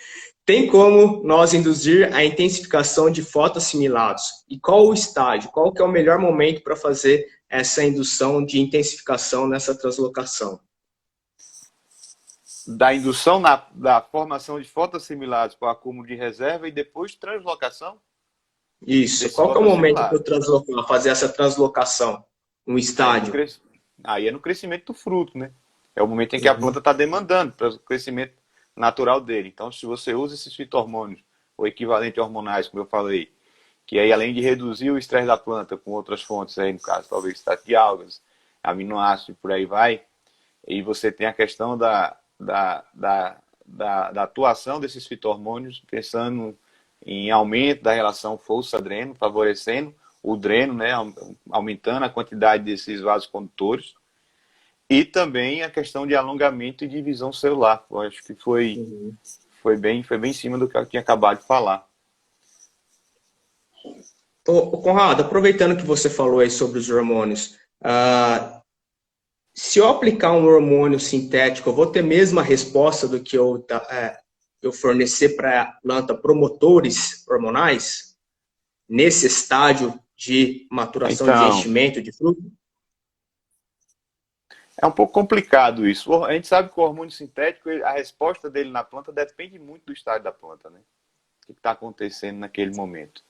Tem como nós induzir a intensificação de fotoassimilados? E qual o estágio? Qual que é o melhor momento para fazer essa indução de intensificação nessa translocação? Da indução da formação de fotoassimilados para o acúmulo de reserva e depois translocação Isso. desses Qual que é o momento para eu fotoassimilados. fazer essa translocação? Um Aí, estádio? aí é no crescimento do fruto, né? É o momento em que a planta está demandando para o crescimento natural dele. Então, se você usa esses fito-hormônios, ou equivalente hormonais, como eu falei, que aí além de reduzir o estresse da planta com outras fontes, aí no caso talvez extrato de algas, aminoácidos e por aí vai, e você tem a questão da atuação desses fito-hormônios, pensando em aumento da relação força-dreno, favorecendo o dreno, né, aumentando a quantidade desses vasos condutores, e também a questão de alongamento e divisão celular. Eu acho que foi bem em cima do que eu tinha acabado de falar. Ô, Conrado, aproveitando que você falou aí sobre os hormônios, se eu aplicar um hormônio sintético, eu vou ter a mesma resposta do que eu fornecer para a planta promotores hormonais nesse estágio de maturação de Então, enchimento de fruto? é um pouco complicado isso. A gente sabe que o hormônio sintético, a resposta dele na planta depende muito do estágio da planta, né? O que está acontecendo naquele momento.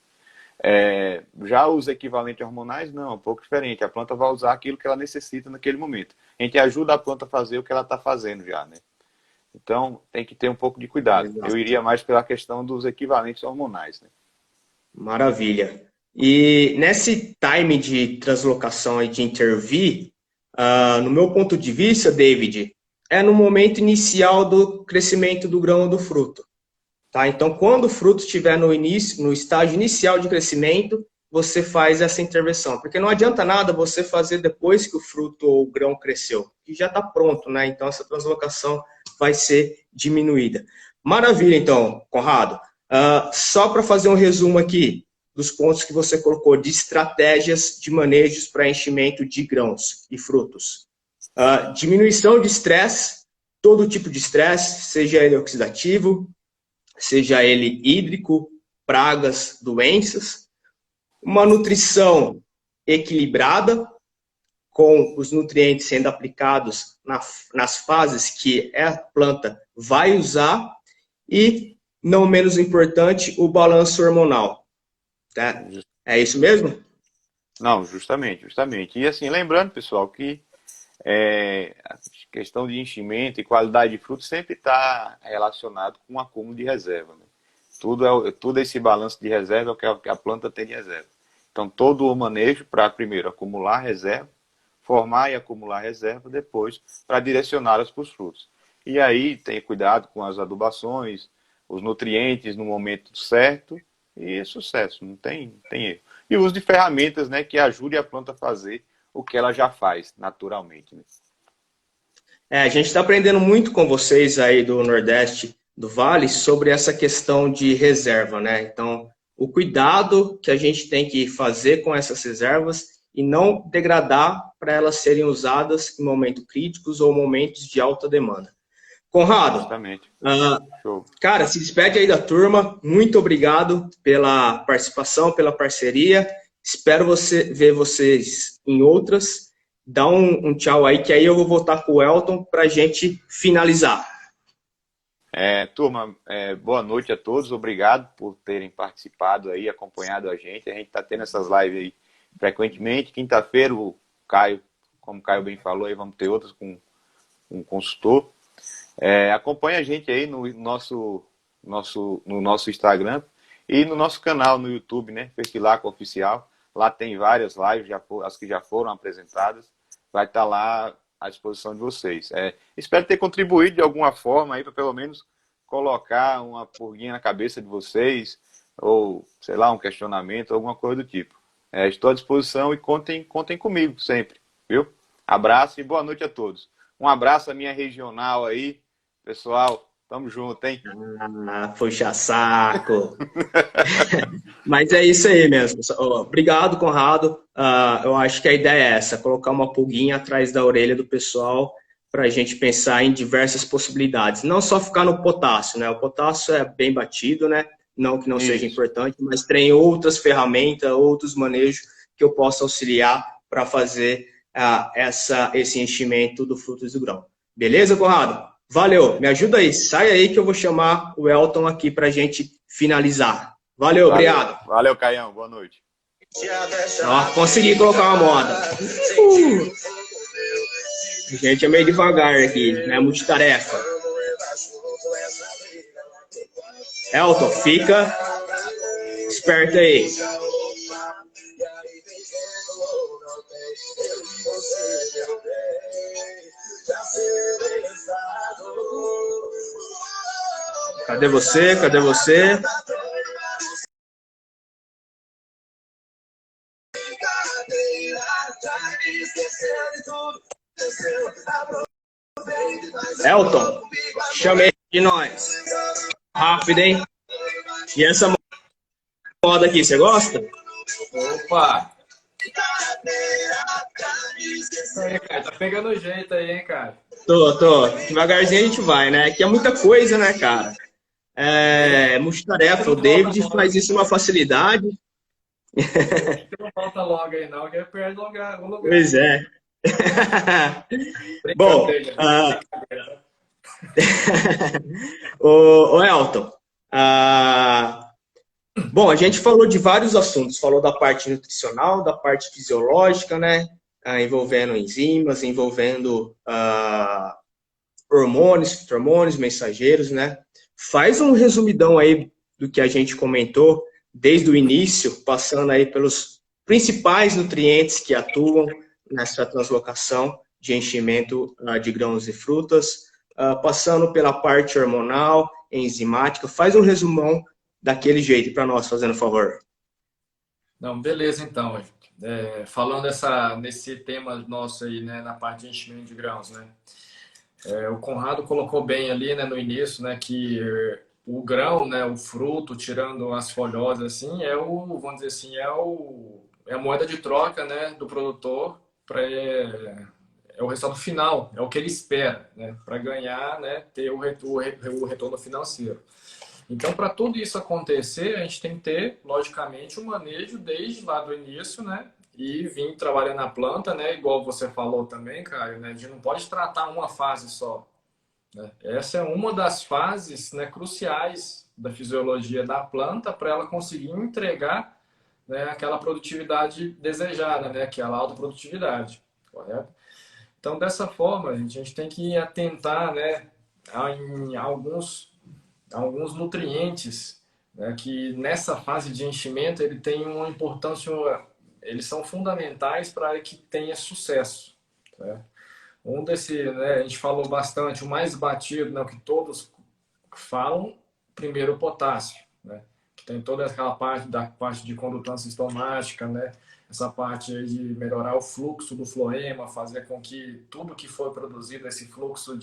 Já os equivalentes hormonais, não, é um pouco diferente. A planta vai usar aquilo que ela necessita naquele momento. A gente ajuda a planta a fazer o que ela está fazendo já, né? Então, tem que ter um pouco de cuidado. Eu iria mais pela questão dos equivalentes hormonais, né? Maravilha. E nesse time de translocação e de intervir, no meu ponto de vista, David, é no momento inicial do crescimento do grão ou do fruto. Tá? Então, quando o fruto estiver no estágio inicial de crescimento, você faz essa intervenção. Porque não adianta nada você fazer depois que o fruto ou o grão cresceu, que já está pronto, né? Então, essa translocação vai ser diminuída. Maravilha, então, Conrado. Só para fazer um resumo aqui dos pontos que você colocou de estratégias de manejos para enchimento de grãos e frutos. Diminuição de estresse, todo tipo de estresse, seja ele oxidativo, seja ele hídrico, pragas, doenças. Uma nutrição equilibrada, com os nutrientes sendo aplicados nas fases que a planta vai usar. E, não menos importante, o balanço hormonal. Tá? É isso mesmo? Não, justamente. E assim, lembrando, pessoal, que a questão de enchimento e qualidade de fruto sempre está relacionado com o acúmulo de reserva, né? Tudo esse balanço de reserva é o que a planta tem de reserva. Então, todo o manejo para, primeiro, acumular reserva, formar e acumular reserva, depois, para direcioná-las para os frutos. E aí, tem cuidado com as adubações, os nutrientes no momento certo e sucesso, não tem erro. E o uso de ferramentas, né, que ajudem a planta a fazer o que ela já faz naturalmente. Né? A gente está aprendendo muito com vocês aí do Nordeste, do Vale, sobre essa questão de reserva, né? Então, o cuidado que a gente tem que fazer com essas reservas e não degradar para elas serem usadas em momentos críticos ou momentos de alta demanda. Conrado, Justamente. Cara, se despede aí da turma. Muito obrigado pela participação, pela parceria. Espero ver vocês em outras. Dá um tchau aí, que aí eu vou voltar com o Elton para a gente finalizar. Turma, boa noite a todos. Obrigado por terem participado aí, acompanhado a gente. A gente está tendo essas lives aí frequentemente. Quinta-feira, o Caio, como o Caio bem falou, aí vamos ter outras com um consultor. Acompanhe a gente aí no nosso Instagram e no nosso canal no YouTube, né? Fertilaco Oficial. Lá tem várias lives, as que já foram apresentadas. Vai estar lá à disposição de vocês. Espero ter contribuído de alguma forma aí para pelo menos colocar uma pulguinha na cabeça de vocês, ou, sei lá, um questionamento, alguma coisa do tipo. Estou à disposição e contem comigo sempre, viu? Abraço e boa noite a todos. Um abraço à minha regional aí. Pessoal, tamo junto, hein? Puxa saco! Mas é isso aí mesmo. Obrigado, Conrado. Eu acho que a ideia é essa, colocar uma pulguinha atrás da orelha do pessoal para a gente pensar em diversas possibilidades. Não só ficar no potássio, né? O potássio é bem batido, né? Não que não seja importante, mas tem outras ferramentas, outros manejos que eu possa auxiliar para fazer esse enchimento do frutos do grão. Beleza, Conrado? Valeu, me ajuda aí, sai aí que eu vou chamar o Elton aqui para a gente finalizar. Valeu, obrigado. Valeu, Caião, boa noite. Consegui colocar uma moda. A gente é meio devagar aqui, né? Multitarefa. Elton, fica esperto aí. Cadê você? Cadê você? Elton, chamei de nós. Rápido, hein? E essa moda aqui, você gosta? Opa! Aí, cara, tá pegando jeito aí, hein, cara? Tô. Devagarzinho a gente vai, né? Que é muita coisa, né, cara? Multitarefa. O David faz isso uma facilidade. Não falta logo aí, não, que perde o lugar. Pois é. Bom, o Elton, bom, a gente falou de vários assuntos, falou da parte nutricional, da parte fisiológica, né, envolvendo enzimas, envolvendo hormônios, fito-hormônios, mensageiros, né. Faz um resumidão aí do que a gente comentou desde o início, passando aí pelos principais nutrientes que atuam nessa translocação de enchimento de grãos e frutas, passando pela parte hormonal, enzimática. Faz um resumão daquele jeito para nós, fazendo favor. Não, beleza, então. Falando nesse tema nosso aí, né, na parte de enchimento de grãos, né? O Conrado colocou bem ali, né, no início, né, que o grão, né, o fruto, tirando as folhosas, assim, vamos dizer assim, é a moeda de troca, né, do produtor é o resultado final, é o que ele espera, né, para ganhar, né, ter o retorno financeiro. Então, para tudo isso acontecer, a gente tem que ter, logicamente, um manejo desde lá do início, né, e vir trabalhando na planta, né, igual você falou também, Caio, né, a gente não pode tratar uma fase só. Né? Essa é uma das fases, né, cruciais da fisiologia da planta para ela conseguir entregar, né, aquela produtividade desejada, né, que é a autoprodutividade, correto? Então, dessa forma, a gente tem que atentar, né, em alguns nutrientes, né, que nessa fase de enchimento ele tem uma importância, eles são fundamentais para que tenha sucesso. Né? Né, a gente falou bastante, o mais batido, né, o que todos falam, primeiro o potássio, né? Que tem toda aquela parte da parte de condutância estomática, né? Essa parte aí de melhorar o fluxo do floema, fazer com que tudo que foi produzido, esse fluxo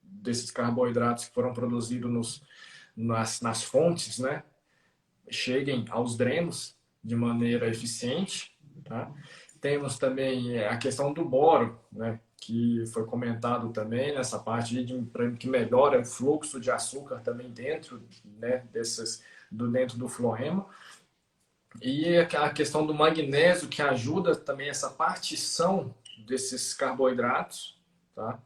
desses carboidratos que foram produzidos nas fontes, né? Cheguem aos drenos de maneira eficiente, tá? Temos também a questão do boro, né? Que foi comentado também nessa parte que melhora o fluxo de açúcar também dentro, né? Dentro do floema. E a questão do magnésio, que ajuda também essa partição desses carboidratos, tá?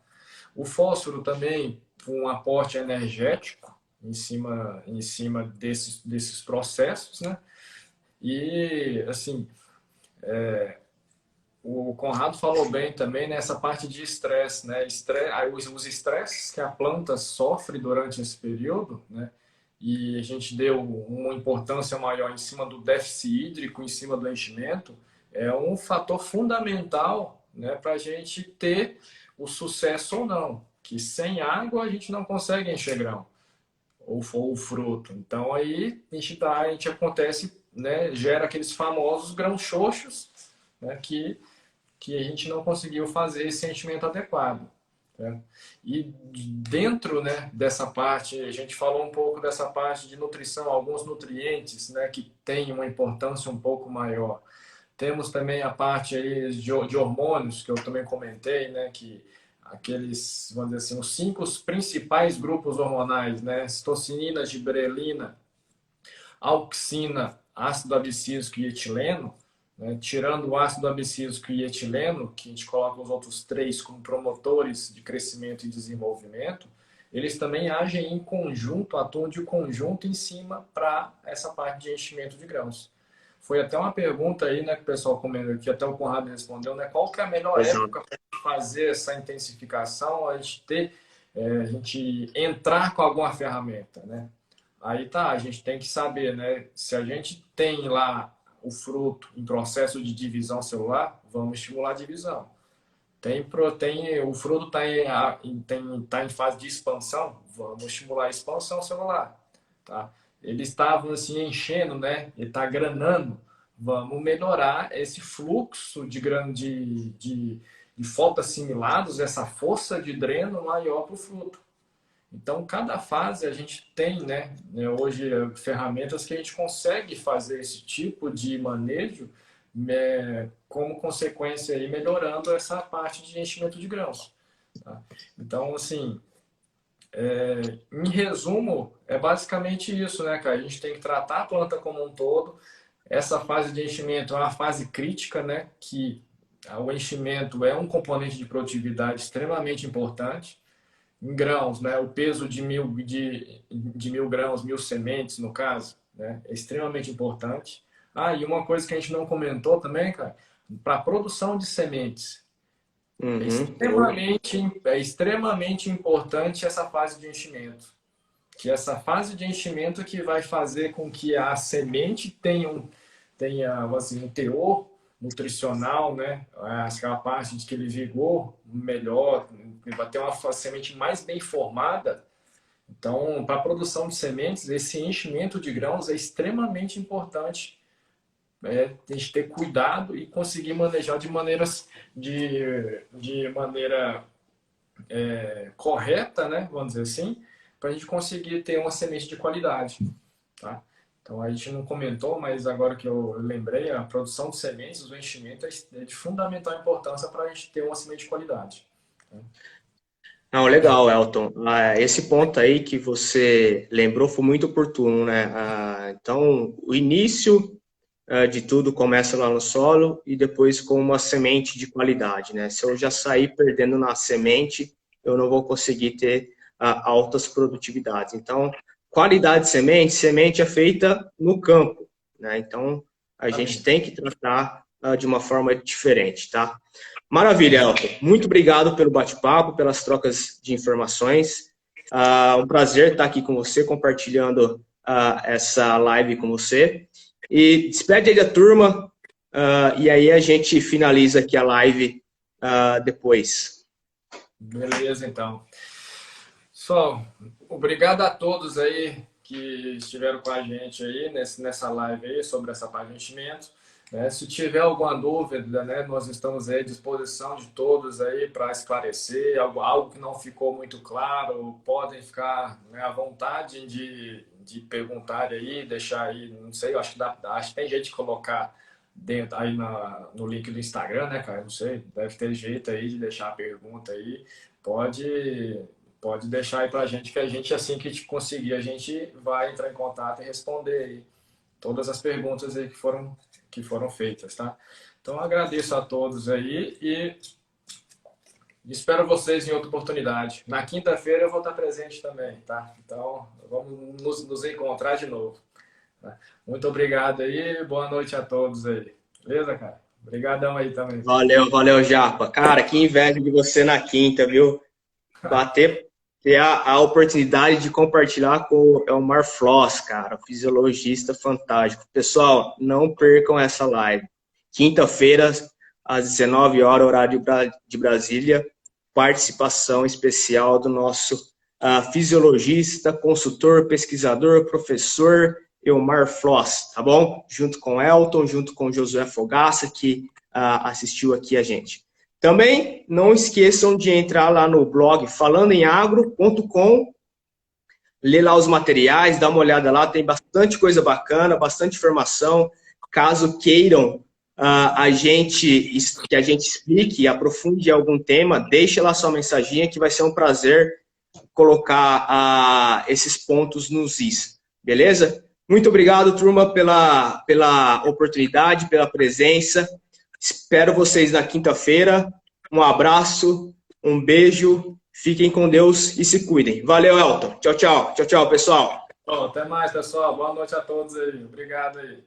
O fósforo também, um aporte energético em cima desses processos, né? E, assim, o Conrado falou bem também nessa parte de estresse, né? Os estresses que a planta sofre durante esse período, né? E a gente deu uma importância maior em cima do déficit hídrico, em cima do enchimento, é um fator fundamental, né, para a gente ter o sucesso ou não. Que sem água a gente não consegue encher grão ou o fruto. Então aí a gente acontece, né, gera aqueles famosos grãos xoxos, né, que a gente não conseguiu fazer esse enchimento adequado. Né? E dentro, né, dessa parte, a gente falou um pouco dessa parte de nutrição, alguns nutrientes, né, que têm uma importância um pouco maior. Temos também a parte aí de hormônios, que eu também comentei, né, que aqueles, vamos dizer assim, os 5 principais grupos hormonais, né, citocinina, gibberelina, auxina, ácido abscísico e etileno, né? Tirando o ácido abscísico e etileno, que a gente coloca os outros 3 como promotores de crescimento e desenvolvimento, eles também agem em conjunto, atuam de conjunto em cima para essa parte de enchimento de grãos. Foi até uma pergunta aí, né, que o pessoal comentou, que até o Conrado respondeu, né, qual que é a melhor época para fazer essa intensificação, a gente entrar com alguma ferramenta, né? Aí tá, a gente tem que saber, né, se a gente tem lá o fruto em processo de divisão celular, vamos estimular a divisão. O fruto tá em fase de expansão, vamos estimular a expansão celular. Tá? Eles estavam assim enchendo, né? Ele está granando, vamos melhorar esse fluxo de fotoassimilados, essa força de dreno maior para o fruto. Então, cada fase a gente tem, né, hoje ferramentas que a gente consegue fazer esse tipo de manejo, como consequência aí melhorando essa parte de enchimento de grãos. Tá? Então, assim, em resumo, é basicamente isso, né, cara? A gente tem que tratar a planta como um todo. Essa fase de enchimento é uma fase crítica, né, que o enchimento é um componente de produtividade extremamente importante. Em grãos, né? O peso de 1.000 grãos, 1.000 sementes, no caso, né? É extremamente importante. E uma coisa que a gente não comentou também, cara, para a produção de sementes. É extremamente importante essa fase de enchimento. Que essa fase de enchimento que vai fazer com que a semente tenha assim, um teor nutricional, né? Aquela parte de aquele vigor melhor, vai ter uma semente mais bem formada. Então, para a produção de sementes, esse enchimento de grãos é extremamente importante. A gente ter cuidado e conseguir manejar de maneira correta, né? Vamos dizer assim, para a gente conseguir ter uma semente de qualidade. Tá? Então, a gente não comentou, mas agora que eu lembrei, a produção de sementes, o enchimento é de fundamental importância para a gente ter uma semente de qualidade. Não, legal, Elton. Esse ponto aí que você lembrou foi muito oportuno, né? Então, o início de tudo começa lá no solo e depois com uma semente de qualidade, né? Se eu já sair perdendo na semente, eu não vou conseguir ter altas produtividades. Então, qualidade de semente é feita no campo, né? Então, a gente tem que tratar de uma forma diferente, tá? Maravilha, Elton. Muito obrigado pelo bate-papo, pelas trocas de informações. Um prazer estar aqui com você, compartilhando essa live com você. E despede aí da turma, e aí a gente finaliza aqui a live depois. Beleza, então. Pessoal, obrigado a todos aí que estiveram com a gente aí nessa live aí sobre essa página de investimento. Se tiver alguma dúvida, nós estamos aí à disposição de todos aí para esclarecer algo que não ficou muito claro. Podem ficar à vontade de perguntar aí, deixar aí, não sei, eu acho que tem jeito de colocar dentro aí no link do Instagram, né, cara? Não sei, deve ter jeito aí de deixar a pergunta aí. Pode deixar aí pra gente, que a gente, assim que conseguir, a gente vai entrar em contato e responder aí todas as perguntas aí que foram feitas, tá? Então, agradeço a todos aí e espero vocês em outra oportunidade. Na quinta-feira eu vou estar presente também, tá? Então, vamos nos encontrar de novo. Tá? Muito obrigado aí, boa noite a todos aí. Beleza, cara? Obrigadão aí também. Valeu, Japa. Cara, que inveja de você na quinta, viu? Ter a oportunidade de compartilhar com o Elmar Floss, cara, fisiologista fantástico. Pessoal, não percam essa live. Quinta-feira, às 19 horas, horário de Brasília, participação especial do nosso fisiologista, consultor, pesquisador, professor Elmar Floss, tá bom? Junto com Elton, junto com Josué Fogaça, que assistiu aqui a gente. Também não esqueçam de entrar lá no blog falandoemagro.com, ler lá os materiais, dar uma olhada lá, tem bastante coisa bacana, bastante informação. Caso queiram que a gente explique e aprofunde algum tema, deixa lá sua mensaginha que vai ser um prazer colocar esses pontos nos is, beleza? Muito obrigado, turma, pela oportunidade, pela presença. Espero vocês na quinta-feira. Um abraço, um beijo, fiquem com Deus e se cuidem. Valeu, Elton. Tchau, pessoal. Até mais, pessoal. Boa noite a todos aí. Obrigado aí.